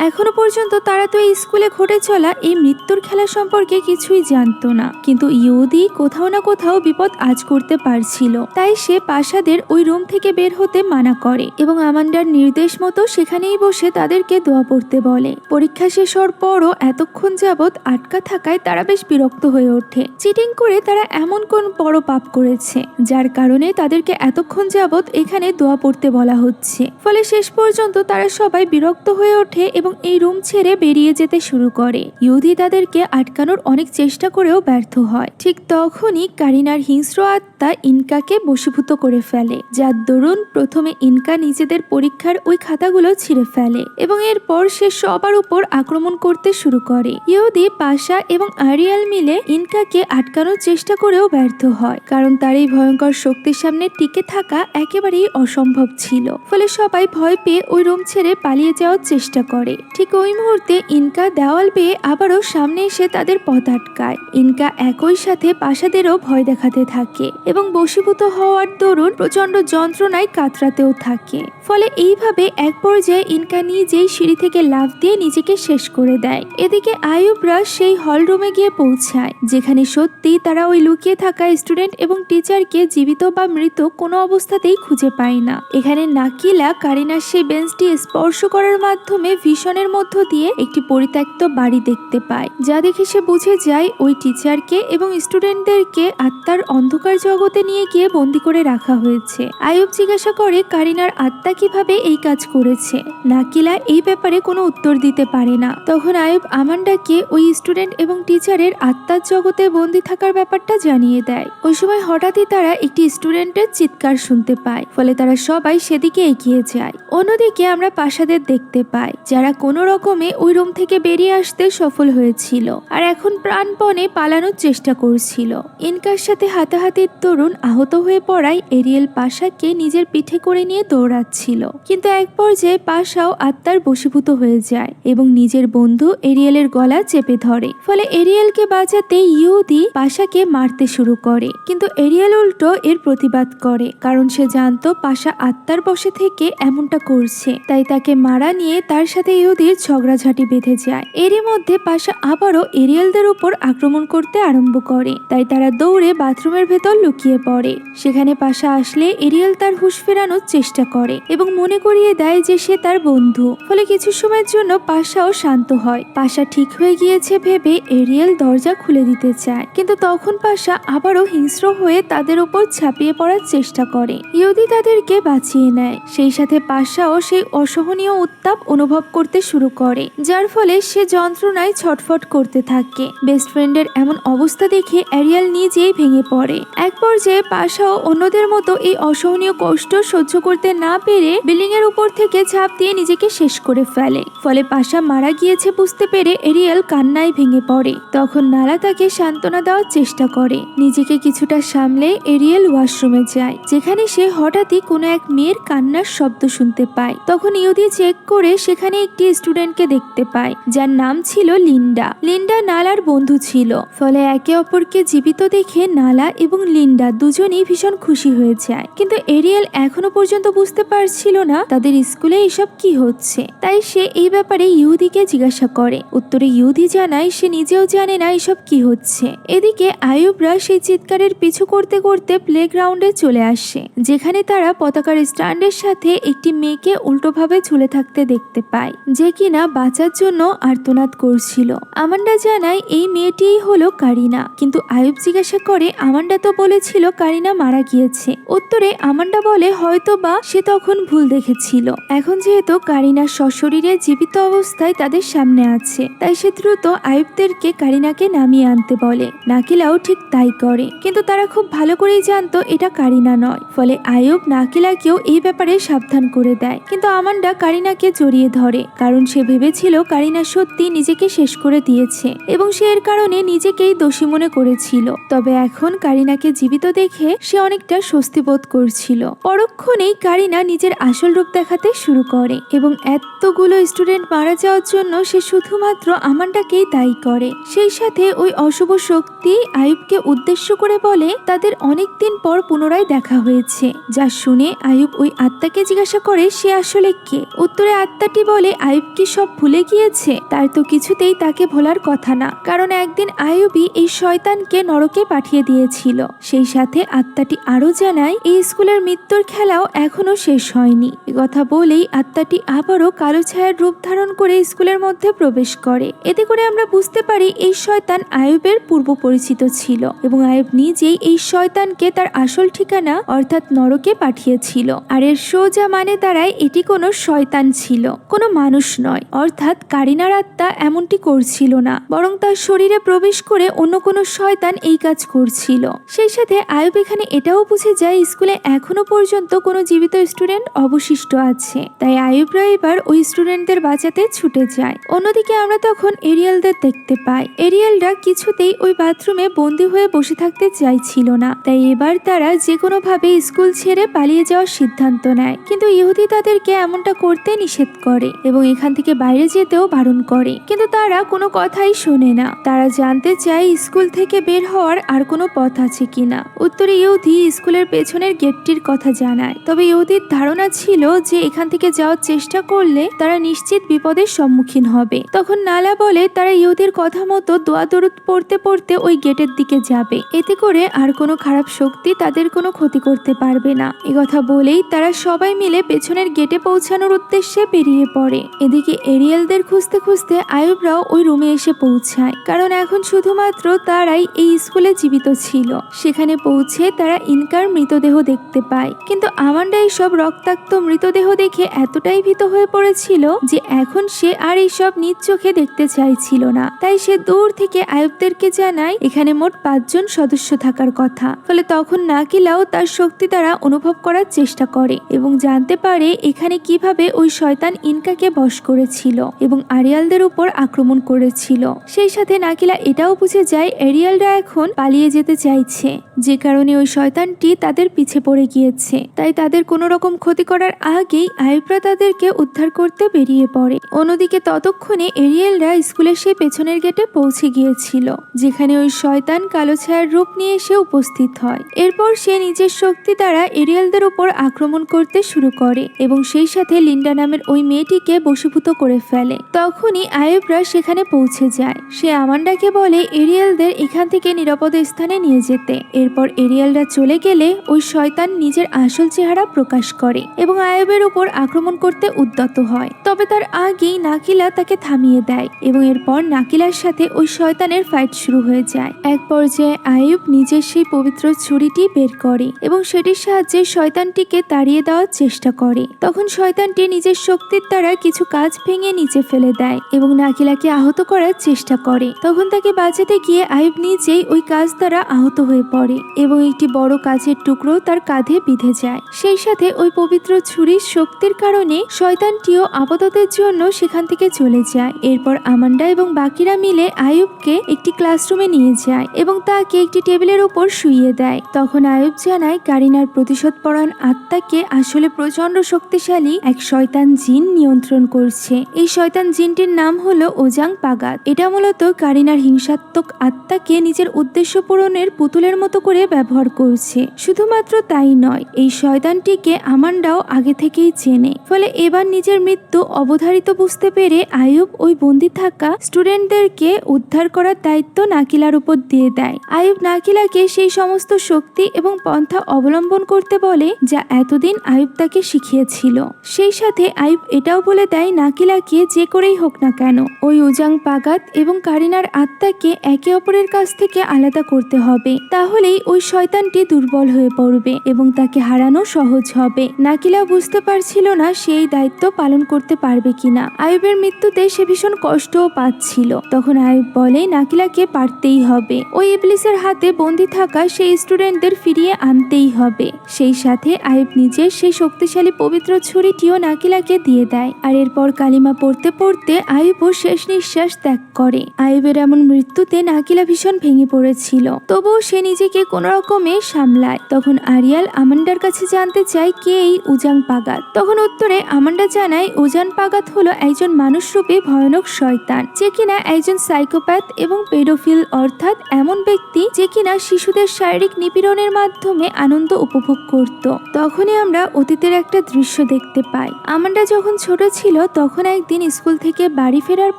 এখনো পর্যন্ত তারা তো এই স্কুলে ঘটে চলা এই মৃত্যুর খেলা সম্পর্কে কিছুই জানতো না, কিন্তু ইহুদি কোথাও না কোথাও বিপদ আজ করতে পারছিল, তাই সে পাশাদের ওই রুম থেকে বের হতে মানা করে এবং আমান্ডার নির্দেশ মতো সেখানেই বসে তাদেরকে দোয়া পড়তে বলে। পরীক্ষা শেষ হওয়ার পরও এতক্ষণ যাবৎ আটকা থাকায় তারা বেশ বিরক্ত হয়ে ওঠে। চিটিং করে তারা এমন কোন বড় পাপ করেছে যার কারণে তাদেরকে এতক্ষণ যাবৎ এখানে দোয়া পড়তে বলা হচ্ছে। ফলে শেষ পর্যন্ত তারা সবাই বিরক্ত হয়ে ওঠে এবং এই রুম ছেড়ে বেরিয়ে যেতে শুরু করে। ইহুদি তাদেরকে আটকানোর অনেক চেষ্টা করেও ব্যর্থ হয়। ঠিক তখনই কারিনার হিংস্র আত্মা ইনকাকে বশীভূত করে ফেলে, যার দরুন প্রথমে ইনকা নিজেদের পরীক্ষার ওই খাতাগুলো ছিঁড়ে ফেলে এবং এরপর সে সবার উপর আক্রমণ করতে শুরু করে। ইহুদি, পাশা এবং আরিয়াল মিলে ইনকাকে আটকানোর চেষ্টা করেও ব্যর্থ হয়, কারণ তার এই ভয়ঙ্কর শক্তির সামনে টিকে থাকা একেবারেই অসম্ভব ছিল। ফলে সবাই ভয় পেয়ে ওই রুম ছেড়ে পালিয়ে যাওয়ার চেষ্টা করে। ঠিক ওই মুহূর্তে ইনকা দেওয়াল পেয়ে আবারও সামনে এসে তাদের পথ আটকায়। ইনকা একই সাথে পাশাদেরও ভয় দেখাতে থাকে এবং বশীভূত হওয়ার দরুন প্রচন্ড যন্ত্রণায় কাতরাতেও থাকে। ফলে এইভাবে এক পর্যায়ে ইনকা নিজেই সিঁড়ি থেকে লাফ দিয়ে নিজেকে শেষ করে দেয়। এদিকে আয়ুবরা সেই হল রুমে গিয়ে পৌঁছায়, যেখানে সত্যি তারা ওই লুকিয়ে থাকা স্টুডেন্ট এবং টিচারকে জীবিত বা মৃত কোনো অবস্থাতেই খুঁজে পায় না। এখানে নাকিলা কারিনার সেই বেঞ্চটি স্পর্শ করার মাধ্যমে ভিশনের মধ্য দিয়ে একটি পরিত্যক্ত বাড়ি দেখতে পায়, যা দেখে সে বুঝে যায় ওই টিচারকে এবং স্টুডেন্টদেরকে আত্মার অন্ধকার জগতে নিয়ে গিয়ে বন্দি করে রাখা হয়েছে। আয়ুব জিজ্ঞাসা করে কারিনার আত্মা কিভাবে এই কাজ করেছে। নাকিলা এই ব্যাপারে কোনো উত্তর দিতে পারে না। তখন আয়ুব আমান্ডাকে ওই স্টুডেন্ট এবং টিচারের আত্মার জগতে বন্দি থাকার ব্যাপারটা জানিয়ে দেয়। ওই সময় হঠাৎই তারা একটি স্টুডেন্টের চিৎকার শুনতে পায়, ফলে তারা সবাই সেদিকে এগিয়ে যায়। অন্যদিকে আমরা পাশাদের দেখতে পাই, যারা কোনো রকমে ওই রুম থেকে বেরিয়ে আসতে সফল হয়েছিল আর এখন প্রাণপণে পালানোর চেষ্টা করছিল। ইনকার সাথে হাতাহাতির দরুন আহত হয়ে পড়ায় এরিয়েল পাশাকে নিজের পিঠে করে নিয়ে দৌড়াচ্ছিল, কিন্তু এক পর্যায়ে পাশাও আত্মার বশীভূত হয়ে যায় এবং নিজের বন্ধু এরিয়েলের গলা চেপে ধরে। ফলে এরিয়েলকে বাঁচাতে ইহুদি পাশাকে মারতে শুরু করে, কিন্তু এরিয়েল উল্টো এর প্রতিবাদ করে, কারণ সে জানতো পাশা আত্মার বশে থেকে এমনটা করছে, তাই তাকে মারা নিয়ে তার সাথে ইহুদির ঝগড়াঝাটি বেঁধে যায়। এরই মধ্যে পাশা আবারও এরিয়েলদের উপর আক্রমণ করতে আরম্ভ করে, তাই তারা দৌড়ে বাথরুমের ভেতর লুকিয়ে পড়ে। সেখানে পাশা আসলে এরিয়েল তার হুঁশ ফেরানোর চেষ্টা করে এবং মনে করিয়ে দেয় যে সে তার বন্ধু। ফলে কিছু সময়ের জন্য পাশাও শান্ত হয়। পাশা ঠিক হয়ে গিয়েছে ভেবে এরিয়েল দরজা খুলে দিতে চায়, কিন্তু তখন পাশা আবারও হিংস্র হয়ে তাদের উপর ঝাঁপিয়ে পড়ার চেষ্টা করে। ইহুদি তাদেরকে বাঁচিয়ে নেয়। সেই সাথে পাশাও সেই অসহনীয় উত্তাপ অনুভব করতে শুরু করে, যার ফলে সে যন্ত্রণায় ছটফট করতে থাকে। বেস্ট ফ্রেন্ডের এমন অবস্থা দেখে এরিয়েল নিজেই ভেঙে পড়ে। এক পর্যায়ে পাশাও অন্যদের মতো এই অসহনীয় কষ্ট সহ্য করতে না পেরে বিল্ডিং এর উপর থেকে ঝাঁপ দিয়ে নিজেকে শেষ করে ফেলে। ফলে পাশা মারা গিয়েছে বুঝতে পেরে এরিয়েল কান্নায় ভেঙে পড়ে। তখন নালা তাকে সান্ত্বনা দেওয়ার চেষ্টা করে। নিজেকে কিছুটা সামলে এরিয়েল ওয়াশরুমে যায়, যেখানে সে হঠাৎই কোনো এক মেয়ের কান্নার শব্দ শুনতে পায়। তখন ইহুদি চেক করে সেখানে একটি স্টুডেন্টকে দেখতে পায়, যার নাম ছিল লিন্ডা। লিন্ডা নালার বন্ধু ছিল। ফলে একে অপরকে জীবিত দেখে নালা এবং লিন্ডা দুজনেই ভীষণ খুশি হয়ে যায়, কিন্তু এরিয়েল এখনো পর্যন্ত বুঝতে পারছিল না তাদের স্কুলে এসব কি হচ্ছে। তাই সে এই ব্যাপারে ইহুদিকে জিজ্ঞাসা করে। উত্তরে ইহুদি জানায় সে সে নিজেও জানে না এসব কি হচ্ছে। এদিকে আয়ুবরা সেই চিৎকারের পিছু করতে করতে প্লেগ্রাউন্ডে চলে আসে, যেখানে তারা পতাকার স্ট্যান্ডের সাথে একটি মেয়েকে উল্টোভাবে ঝুলে থাকতে দেখতে পায়, যে কিনা বাঁচার জন্য আর্তনাদ করছিল। আমান্ডা জানায় এই মেয়েটিই হলো কারিনা, কিন্তু আয়ুব জিজ্ঞাসা করে আমান্ডা তো বলেছিল কারিনা মারা গিয়েছে। উত্তরে আমান্ডা বলে হয়তো বা সে তখন ভুল দেখেছিল। এখন যেহেতু কারিনা সশরীরে জীবিত অবস্থায় তাদের সামনে আছে, তাই সে দ্রুত আয়ুবদেরকে কারিনাকে নামিয়ে আনতে বলে। নাকিলাও ঠিক তাই করে, কিন্তু তারা খুব ভালো করেই জানতো এটা কারিনা নয়। ফলে আয়ুব নাকিলাকেও এই ব্যাপারে সাবধান করে দেয়, কিন্তু আমান্ডা কারিনাকে জড়িয়ে ধরে, কারণ সে ভেবেছিল কারিনা সত্যি নিজেকে শেষ করে দিয়েছে এবং সে এর কারণে নিজেকেই দোষী মনে করেছিল। তবে এখন কারিনাকে জীবিত দেখে সে অনেকটা স্বস্তি বোধ করছিল। পরক্ষণেই কারিনা নিজের আসল রূপ দেখাতে শুরু করে এবং এতগুলো স্টুডেন্ট মারা যাওয়ার জন্য সে শুধুমাত্র আমান্ডাকেই দায়ী করে। সেই সাথে ওই অশুভ শক্তি আয়ুবকে উদ্দেশ্য করে বলে তাদের অনেকদিন পর পুনরায় দেখা হয়েছে, যা শুনে আয়ুব ওই আত্মাকে জিজ্ঞাসা করে সে আসলে কে। উত্তরে আত্মাটি বলে আয়ুব কি সব ভুলে গিয়েছে? তার তো কিছুতেই তাকে ভোলার কথা না, কারণ একদিন আয়ুবই এই শয়তানকে নরকে পাঠিয়ে দিয়েছিল। সেই সাথে আত্মাটি আরো জানায় এই স্কুলের মৃত্যুর খেলাও এখনো শেষ হয়নি। কথা বলেই আত্মাটি আবারও কালো ছায়ার রূপ ধারণ করে স্কুলের মধ্যে প্রবেশ করে। এতে করে আমরা বুঝতে পারি এই শয়তান আয়ুবের পূর্ব পরিচিত ছিল এবং আয়ুব নিজেই এই শয়তানকে তার আসল ঠিকানা অর্থাৎ নরকে পাঠিয়েছিল। আর এর সোজা মানে দাঁড়ায় এটি কোনো শয়তান ছিল, কোনো মানুষ নয়। অর্থাৎ কারিনার আত্মা এমনটি করছিল না, বরং তার শরীরে প্রবেশ করে অন্য কোনো শয়তান এই কাজ করছিল। সেই সাথে আয়ুব এখানে এটাও বুঝে যায় স্কুলে এখনো পর্যন্ত কোনো জীবিত স্টুডেন্ট অবশিষ্ট আছে, তাই আয়ুবরা এবার ওই স্টুডেন্টদের বাঁচাতে ছুটে যায়। অন্যদিকে আমরা তখন এরিয়ালদের দেখতে পাই। এরিয়ালরা কিছুতেই ওই বাথরুমে বন্দী হয়ে বসে থাকতে চাইছিল না, তাই এবার তারা যে কোনো ভাবে স্কুল ছেড়ে পালিয়ে যাওয়ার সিদ্ধান্ত নেয়। কিন্তু ইহুদি তাদেরকে এমনটা করতে নিষেধ করে এবং এখান থেকে বাইরে যেতেও বারণ করে, কিন্তু তারা কোনো কথাই শোনে না। তারা জানতে চায় স্কুল থেকে বের হওয়ার আর কোনো পথ আছে কিনা। উত্তরে ইহুদি স্কুলের পেছনের গেটটির কথা জানায়, তবে ইহুদির ধারণা ছিল যে এখান থেকে যাওয়ার চেষ্টা করলে তারা নিশ্চিত বিপদের সম্মুখীন হবে। তখন নালা বলে তারা ইহুদির কথা মতো দোয়া দরুদ পড়তে পড়তে ওই গেটের দিকে যাবে, এতে করে আর কোনো খারাপ শক্তি তাদের কোনো ক্ষতি করতে পারবে না। কথা বলেই তারা সবাই মিলে পেছনের গেটে পৌঁছানোর উদ্দেশ্যে বেরিয়ে পড়ে। এদিকে এরিয়ালদের খুঁজতে খুঁজতে আয়ুবরাও ওই রুমে এসে পৌঁছায়, কারণ এখন শুধুমাত্র তারাই এই স্কুলে জীবিত ছিল। সেখানে পৌঁছে তারা ইনকার মৃতদেহ দেখতে পায়, কিন্তু আমান্ডা এইসব রক্তাক্ত মৃতদেহ দেখে এতটাই ভীত হয়ে পড়েছিল যে এখন সে আর এইসব নিজ চোখে দেখতে চাইছিল না। তাই সে দূর থেকে আয়ুবদেরকে জানায় এখানে মোট 5 জন সদস্য থাকার কথা। ফলে তখন নাকিলাও তার শক্তি দ্বারা অনুভব করার চেষ্টা করে এবং জানতে পারে এখানে কিভাবে ওই শয়তান ইনকাকে বশ করেছিল এবং আরিয়ালদের উপর আক্রমণ করেছিল। সেই সাথে নাকিলা এটাও বুঝে যায় এরিয়ালরা এখন পালিয়ে যেতে চাইছে, যে কারণে ওই শয়তানটি তাদের পিছে পড়ে গিয়েছে। তাই তাদের কোনো রকম ক্ষতি করার আগেই আয়ুবরা তাদেরকে উদ্ধার করতে বেরিয়ে পড়ে। অন্যদিকে ততক্ষণে এরিয়ালরা স্কুলের সেই পেছনের গেটে পৌঁছে গিয়েছিল, যেখানে ওই শয়তান কালো ছায়ার রূপ নিয়ে এসে উপস্থিত হয়। এরপর সে নিজের শক্তি দ্বারা এরিয়ালদের উপর আক্রমণ করতে শুরু করে এবং সেই সাথে লিন্ডা নামের ওই মেয়েটিকে বশীভূত করে ফেলে। তখনই আয়ুবরা সেখানে পৌঁছে যায়। সে আমান্ডাকে বলে এরিয়ালদের এখান থেকে নিরাপদ স্থানে নিয়ে যেতে। এরপর এরিয়ালরা চলে গেলে ওই শয়তান নিজের আসল চেহারা প্রকাশ করে এবং আয়ুবের উপর আক্রমণ করতে উদ্যত হয়। তবে তার আগেই নাকিলা তাকে থামিয়ে দেয় এবং এরপর নাকিলার সাথে ওই শয়তানের ফাইট শুরু হয়ে যায়। এক পর্যায়ে আয়ুব নিজের সেই পবিত্র ছুরিটি বের করে এবং সেটির সাহায্যে শয়তানটিকে তাড়িয়ে দেওয়ার চেষ্টা করে। তখন শয়তানটি নিজের শক্তির দ্বারা কিছু কাঁচ ভেঙে নিচে ফেলে দেয় এবং নাকিলাকে আহত করার চেষ্টা করে। তখন তাকে বাঁচাতে গিয়ে আয়ুব নিজেই ওই কাঁচ দ্বারা আহত হয়ে পড়ে এবং একটি বড় কাঁচের টুকরো তার কাঁধে বিঁধে যায়। সেই সাথে ওই পবিত্র ছুরির শক্তির কারণে শয়তানটিও আপাততের জন্য সেখান থেকে চলে যায়। এরপর আমান্ডা এবং বাকিরা মিলে আয়ুবকে একটি ক্লাসরুমে নিয়ে যায় এবং তাকে একটি টেবিলের উপর শুইয়ে দেয়। তখন আয়ুব জানায় কারিনার প্রতিশোধ পরায়ণ আত্মাকে আসলে প্রচন্ড শক্তিশালী এক শয়তান জিন নিয়ন্ত্রণ করছে। এই শয়তান জিনটির নাম হলো ওজাং পাগাত। এটা মূলত কারিনার হিংসাত্মক আত্মাকে নিজের উদ্দেশ্য পূরণের পুতুলের মতো করে ব্যবহার করছে। শুধুমাত্র তাই নয়, এই শয়তানটিকে আমান্ডাও আগে থেকেই চেনে। ফলে এবার নিজের মৃত্যু অবধারিত বুঝতে পেরে আয়ুব ওই বন্দী থাকা স্টুডেন্টদের স্টুডেন্টদেরকে উদ্ধার করার দায়িত্ব নাকিলার উপর দিয়ে দেয়। আয়ুব নাকিলাকে সেই সমস্ত শক্তি এবং পন্থা অবলম্বন করতে বলে যা এতদিন আয়ুব তাকে শিখিয়েছিল। সেই সাথে আয়ুব এটাও বলে দেয় নাকিলাকে যে করেই হোক না কেন ওই উজাং পাগাত এবং কারিনার আত্মাকে একে অপরের কাছ থেকে আলাদা করতে হবে, তাহলেই ওই শয়তানটি দুর্বল হয়ে পড়বে এবং তাকে হারানো সহজ হবে। নাকিলা বুঝতে পারছিল না সেই দায়িত্ব পালন করতে পারবে কিনা। আয়ুবের মৃত্যুতে সে ভীষণ কষ্টও পাচ্ছিল। তখন আয়ুব বলে নাকিলাকে পারতেই হবে, ওই ইবলিসের হাতে বন্দী থাকা সেই স্টুডেন্টদের ফিরিয়ে আনতেই হবে। সেই সাথে আয়ুব নিজের সেই শক্তিশালী পবিত্র ছুরিটিও নাকিলাকে দিয়ে দেয়। আর এরপর কালিমা পড়তে পড়তে আয়ুবও শেষ নিঃশ্বাস ত্যাগ করে। আয়ুবের এমন মৃত্যুতে নাকিলা ভীষণ ভেঙে পড়েছিল, তবুও সে নিজেকে কোনো রকমে সামলায়। তখন আরিয়াল আমান্ডার কাছে জানতে চায় কে এই উজাং পাগাত। তখন উত্তরে আমান্ডা জানায় উজান পাগাত হলো একজন মানুষরূপী ভয়ানক শয়তান, যে কিনা একজন সাইকোপ্যাথ এবং পেডোফিল, অর্থাৎ এমন ব্যক্তি যে কিনা শিশুদের শারীরিক নিপীড়নের মাধ্যমে আনন্দ উপভোগ করত। তখনই আমরা অতীতের একটা দৃশ্য দেখতে পাই। আমান্ডা যখন ছোট ছিল তখন একদিন স্কুল থেকে বাড়ি ফেরার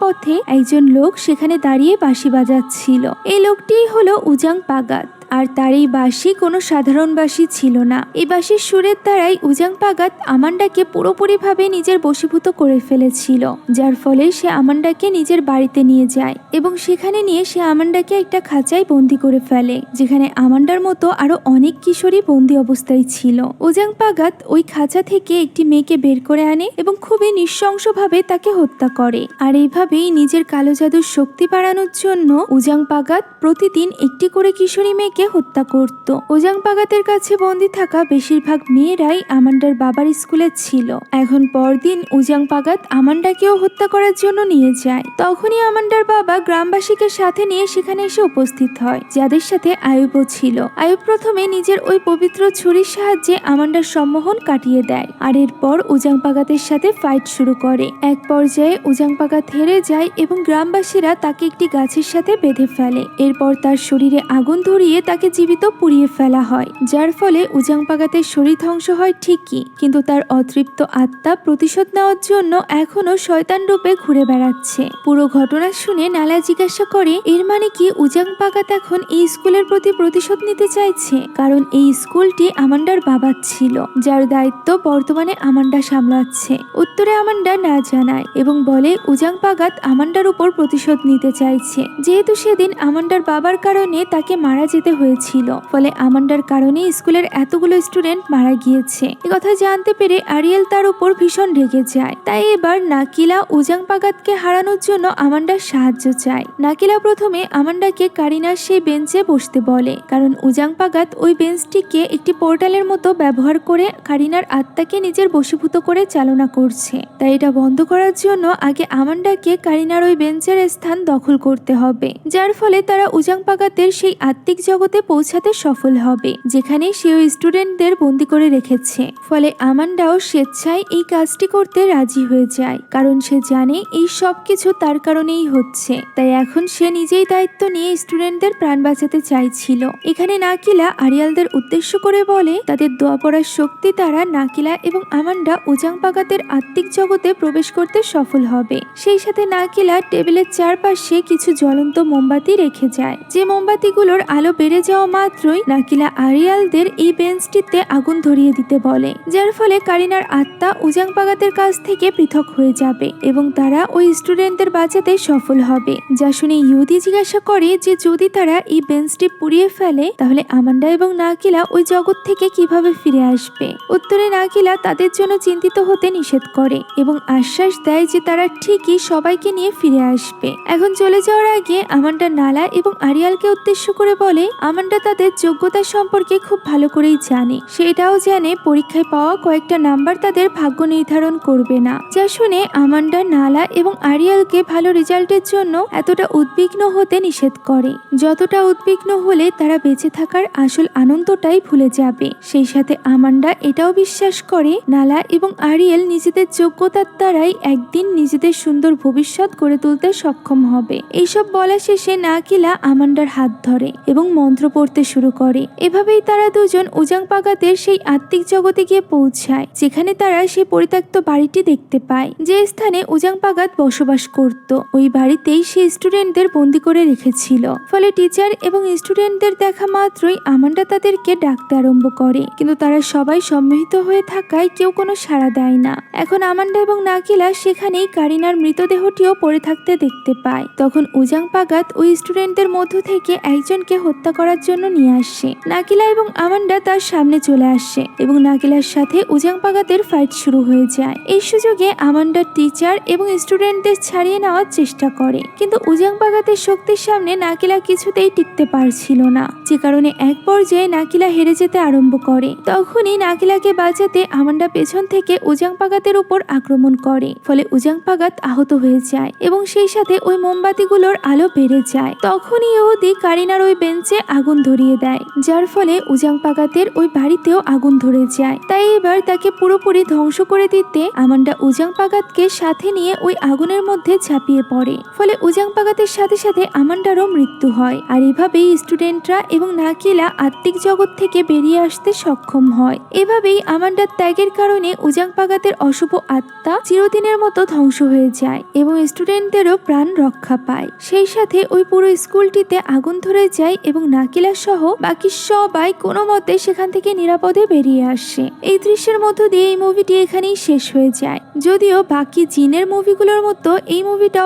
পথে একজন লোক সেখানে দাঁড়িয়ে বাঁশি বাজাচ্ছিল। এই লোকটিই হলো উজাং পাগাত। আর তার এই বাঁশি কোনো সাধারণ বাঁশি ছিল না। এই বাঁশির সুরের দ্বারাই উজাং পাগাত আমান্ডাকে পুরোপুরিভাবে নিজের বশীভূত করে ফেলেছিল, যার ফলে সে আমান্ডাকে নিজের বাড়িতে নিয়ে যায় এবং সেখানে নিয়ে সে আমান্ডাকে একটা খাঁচায় বন্দি করে ফেলে, যেখানে আমান্ডার মতো আরো অনেক কিশোরী বন্দি অবস্থায় ছিল। উজাং পাগাত ওই খাঁচা থেকে একটি মেয়েকে বের করে আনে এবং খুবই নৃশংসভাবে তাকে হত্যা করে। আর এইভাবেই নিজের কালো জাদুর শক্তি বাড়ানোর জন্য উজাং পাগাত প্রতিদিন একটি করে কিশোরী মেয়েকে হত্যা করত। উজাং পাগাতের কাছে বন্দী থাকা বেশিরভাগ মেয়েরাই আমান্ডার বাবার স্কুলে ছিল। এখন পরদিন উজাং পাগাত আমান্ডাকেও হত্যা করার জন্য নিয়ে যায়। তখনই আমান্ডার বাবা গ্রামবাসীকে সাথে নিয়ে সেখানে এসে উপস্থিত হয়, যাদের সাথে আয়ুবও ছিল। আয়ুব প্রথমে নিজের ওই পবিত্র ছুরির সাহায্যে আমান্ডার সম্মোহন কাটিয়ে দেয়, আর এরপর উজাং পাগাতের সাথে ফাইট শুরু করে। এক পর্যায়ে উজাং পাগাত হেরে যায় এবং গ্রামবাসীরা তাকে একটি গাছের সাথে বেঁধে ফেলে। এরপর তার শরীরে আগুন ধরিয়ে তাকে জীবিত পুড়িয়ে ফেলা হয়, যার ফলে উজাং পাগাতের শরীর ধ্বংস হয় ঠিকই, কিন্তু তার অতৃপ্ত আত্মা প্রতিশোধ নেওয়ার জন্য এখনো শয়তান রূপে ঘুরে বেড়াচ্ছে। পুরো ঘটনা শুনে নালা জিজ্ঞাসা করে এর মানে কি উজাং পাগাত এখন এই স্কুলের প্রতি প্রতিশোধ নিতে চাইছে, কারণ এই স্কুলটি আমান্ডার বাবার ছিল, যার দায়িত্ব বর্তমানে আমান্ডা সামলাচ্ছে। উত্তরে আমান্ডা না জানায় এবং বলে উজাং পাগাত আমান্ডার উপর প্রতিশোধ নিতে চাইছে, যেহেতু সেদিন আমান্ডার বাবার কারণে তাকে মারা যেতে হয়েছিল, ফলে আমান্ডার কারণে স্কুলের এতগুলো স্টুডেন্ট মারা গিয়েছে। একথা জানতে পেরে আরিয়েল তার উপর ভীষণ রেগে যায়। তাই এবার নাকিলা উজাং পাগাতকে হারানোর জন্য আমান্ডার সাহায্য চায়। নাকিলা প্রথমে আমান্ডাকে কারিনার সেই বেঞ্চে বসতে বলে, কারণ উজাং পাগাত ওই বেঞ্চটিকে একটি পোর্টালের মতো ব্যবহার করে কারিনার আত্মাকে নিজের বশীভূত করে চালনা করছে। তাই এটা বন্ধ করার জন্য আগে আমান্ডাকে কারিনার ওই বেঞ্চের স্থান দখল করতে হবে, যার ফলে তারা উজাং পাগাতের সেই আত্মিক জগতে পৌঁছাতে সফল হবে, যেখানে সে ওই স্টুডেন্টদের বন্দি করে রেখেছে। ফলে আমান্ডাও স্বেচ্ছায় এই কাজটি করতে রাজি হয়ে যায়, কারণ সে জানে এই সব কিছু তার কারণেই হচ্ছে। তাই এখন সে নিজেই দায়িত্ব নিয়ে স্টুডেন্টদের প্রাণ বাঁচাতে চাইছিল। এখানে নাকিলা আরিয়ালদের উদ্দেশ্য করে বলে তাদের দোয়া পড়ার শক্তি দ্বারা নাকিলা এবং আমান্ডা উজাং পাগাতের আত্মিক জগতে প্রবেশ করতে সফল হবে। সেই সাথে নাকিলা টেবিলের চারপাশে কিছু জ্বলন্ত মোমবাতি রেখে যায়, যে মোমবাতিগুলোর আলো বেড়ে যাওয়া মাত্রই নাকিলা আরিয়ালদের এই বেঞ্চটিতে আগুন ধরিয়ে দিতে বলে, যার ফলে কারিনার আত্মা উজাং পাগাতের কাছ থেকে পৃথক হয়ে যাবে এবং তারা ওই স্টুডেন্টদের বাঁচাতে সফল হবে। যা শুনে ইহুদি জিজ্ঞাসা করে যে যদি তারা এই বেঞ্চটি পুড়িয়ে ফেলে তাহলে আমান্ডা এবং নাকিলা ওই জগৎ থেকে কিভাবে ফিরে আসবে। উত্তরে নাকিলা তাদের জন্য চিন্তিত হতে নিষেধ করে এবং আশ্বাস দেয় যে তারা ঠিকই সবাইকে নিয়ে ফিরে আসবে। এখন চলে যাওয়ার আগে আমান্ডা নালা এবং আরিয়ালকে উদ্দেশ্য করে বলে আমান্ডা তাদের যোগ্যতা সম্পর্কে খুব ভালো করেই জানে, সেটাও জানে পরীক্ষায় পাওয়া কয়েকটা নাম্বার তাদের ভাগ্য নির্ধারণ করবে না। যা শুনে আমান্ডা নালা এবং আরিয়ালকে ভালো রেজাল্টের জন্য এতটা উদ্বিগ্ন হতে নিষেধ করে, যতটা উদ্বিগ্ন হলে তারা বেঁচে থাকার আসল আনন্দটাই ভুলে যাবে। সেই সাথে আমান্ডা এটাও বিশ্বাস করে নালা এবং আরিয়েল নিজেদের যোগ্যতার দ্বারাই একদিন নিজেদের সুন্দর ভবিষ্যৎ গড়ে তুলতে সক্ষম হবে। এইসব বলা শেষে নাকিলা আমান্ডার হাত ধরে এবং মন্ত্র পড়তে শুরু করে। এভাবেই তারা দুজন উজাং পাগাতের সেই আত্মিক জগতে গিয়ে পৌঁছায়, যেখানে তারা সেই পরিত্যক্ত বাড়িটি দেখতে পায় যে স্থানে উজাং পাগাত বসবাস করত। ওই বাড়িতেই সেই স্টুডেন্টদের বন্দি করে রেখেছিল। ফলে টিচার এবং স্টুডেন্টদের দেখা মাত্রই আমান্ডা তাদেরকে ডাকতে আরম্ভ করে, কিন্তু তারা সবাই সম্মোহিত হয়ে থাকায় কেউ কোনো সাড়া দেয় না। এখন আমান্ডা এবং নাকিলা সেখানেই কারিনার মৃতদেহটিও পড়ে থাকতে দেখতে পায়। তখন উজাং পাগাত ওই স্টুডেন্টদের মধ্য থেকে একজনকে হত্যা করার জন্য নিয়ে আসে। নাকিলা এবং আমান্ডা তার সামনে চলে আসে এবং নাকিলার সাথে উজাং পাগাতের ফাইট শুরু হয়ে যায়। এই সুযোগে আমান্ডার টিচার এবং স্টুডেন্টদের ছাড়িয়ে নেওয়ার চেষ্টা করে, কিন্তু উজাং পাগাতের শক্তির সামনে নাকিলা কিছুতেই টিকতে পারছিল না, যে কারণে এক পর্যায়ে নাকিলা হেরে যেতে আরম্ভ করে। তখনই নাকিলাকে বাঁচাতে আমান্ডা পেছন থেকে উজাং পাগাতের উপর আক্রমণ করে। ফলে উজাং পাগাত আহত হয়ে যায় এবং সেই সাথে ওই মোমবাতিগুলোর আলো বেড়ে যায়। তখনই ইহুদি কারিনার ওই বেঞ্চে আগুন ধরিয়ে দেয়, যার ফলে উজাং পাগাতের ওই বাড়িতেও আগুন ধরে যায়। তাই এবার তাকে পুরোপুরি ধ্বংস করে দিতে আমান্ডা উজাং পাগাতকে সাথে নিয়ে ওই আগুনের মধ্যে ঝাঁপিয়ে পড়ে। ফলে উজাং পাগাতের সাথে সাথে আমান্ডারও মৃত্যু হয়। আর এভাবেই স্টুডেন্টরা এবং নাকিলা আত্মিক জগৎ থেকে বেরিয়ে আসতে সক্ষম হয়। এভাবেই আমান্ডার ত্যাগের কারণে উজাং পাগাতের অশুভ আত্মা চিরদিনের মতো ধ্বংস হয়ে যায় এবং স্টুডেন্টদেরও প্রাণ রক্ষা পায়। সেই সাথে ওই পুরো স্কুলটিতে আগুন ধরে যায় এবং নাকিলা সহ বাকি সবাই কোনো মতে সেখান থেকে নিরাপদে বেরিয়ে আসে। এই দৃশ্যের মধ্য দিয়ে এই মুভিটি এখানেই শেষ হয়ে যায়। যদিও বাকি জিনের মুভিগুলোর মতো এই মুভিটাও